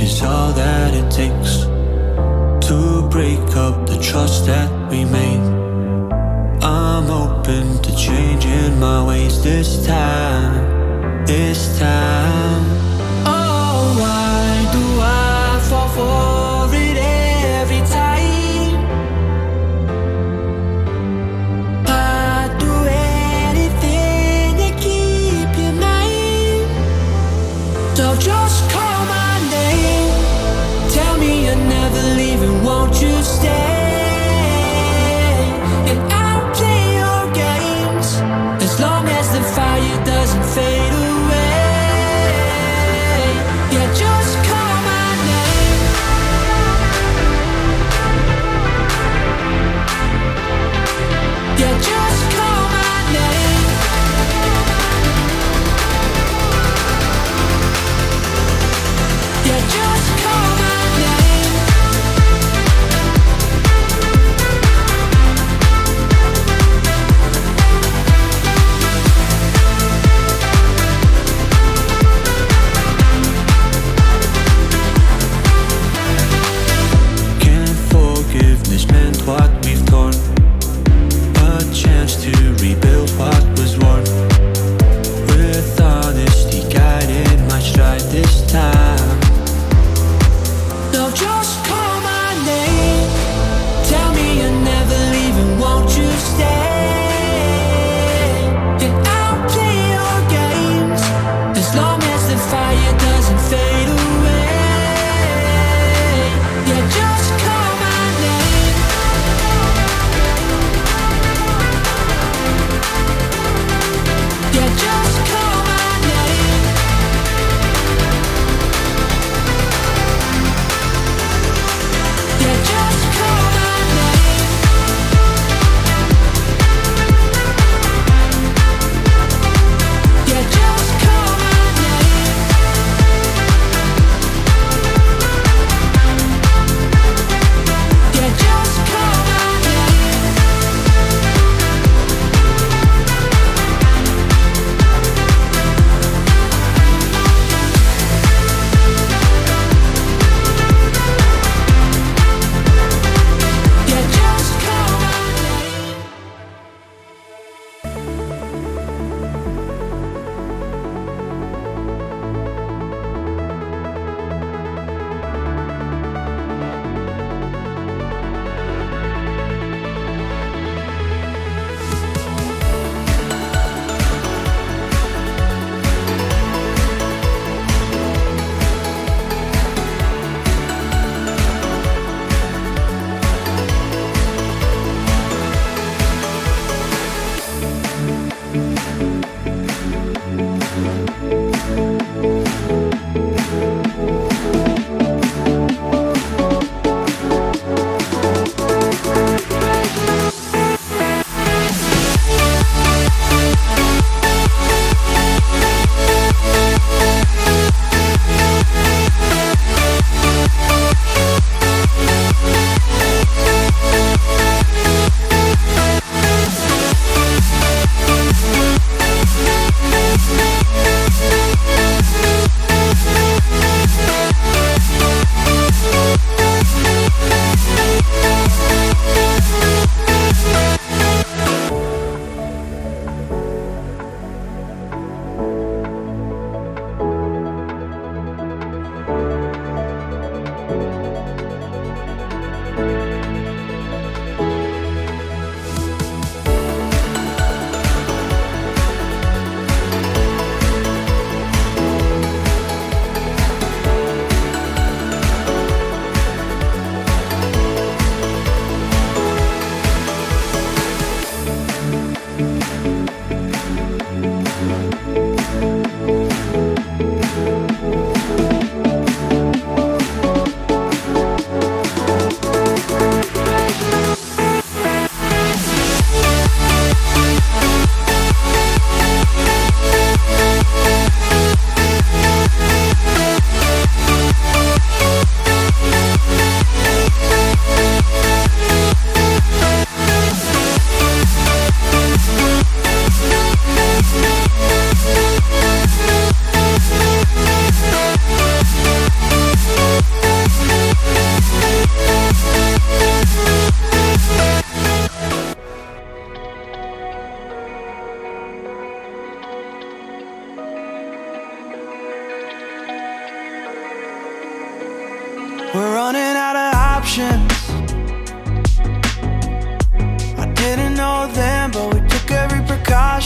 is all that it takes to break up the trust that we made. I'm open to changing my ways this time, this time. Oh, why do I fall for it every time? I'd do anything to keep you mine. So just call my name, tell me you're never leaving, won't you stay? And I'll play your games as long as the fire doesn't fade away. Yeah, just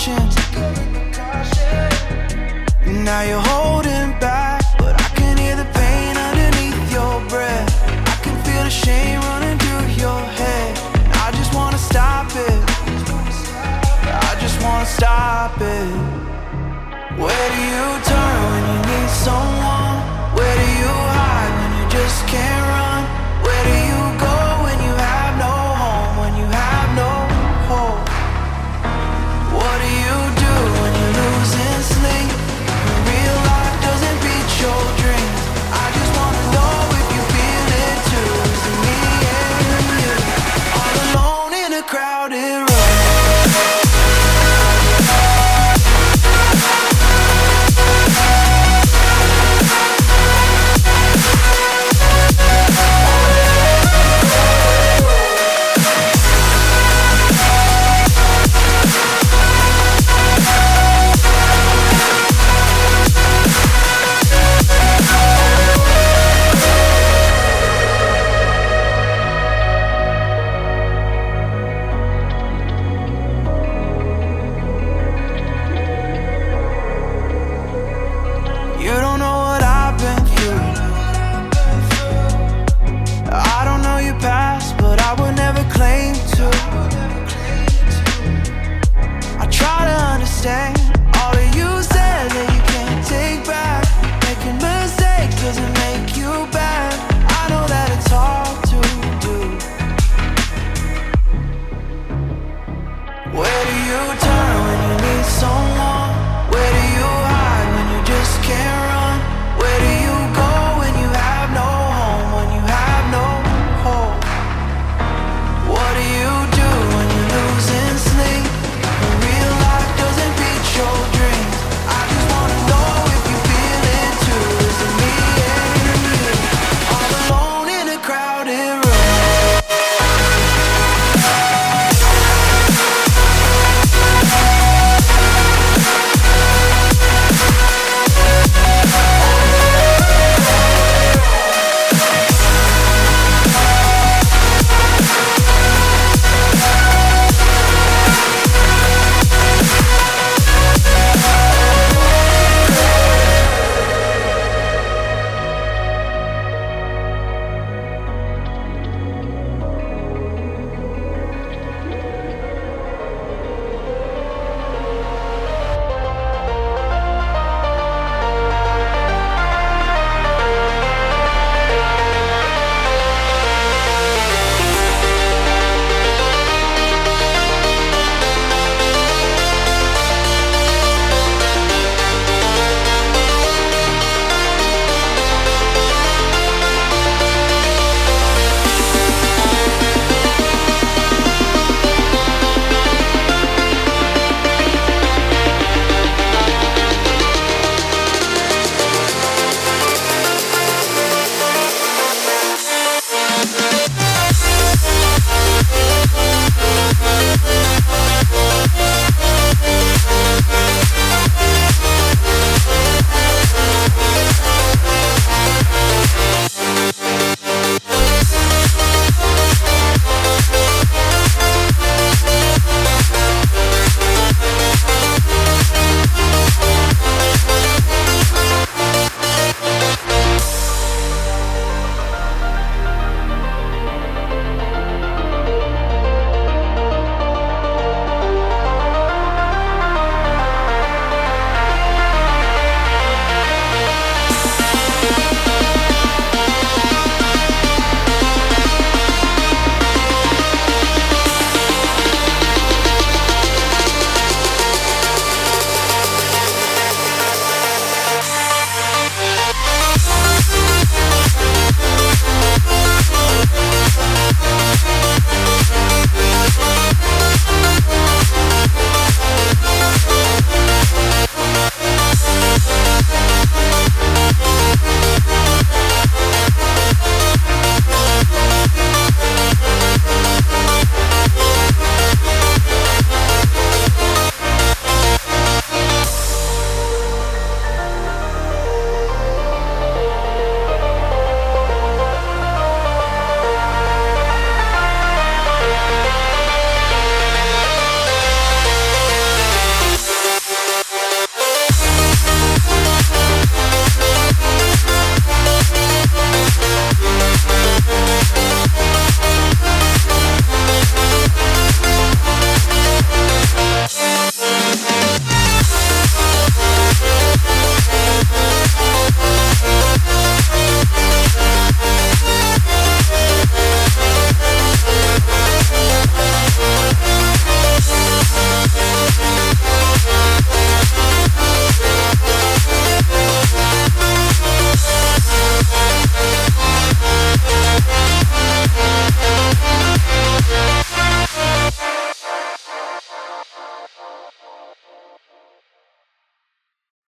caution. Now you're holding back, but I can hear the pain underneath your breath. I can feel the shame running through your head. I just wanna stop it. I just wanna stop it. Where do you turn when you need someone? Where do you hide when you just can't run? Where do you go when you have no home? When you have no hope? What do you do when you're losing sleep? When real life doesn't beat your dreams. I just wanna know if you feel it too. Is it me and you? All alone in a crowded room. You don't know what I've been through. I don't know your past, but I would never claim to. I try to understand all of you said that you can't take back. Making mistakes doesn't make you bad. I know that it's hard to do. Where do you turn?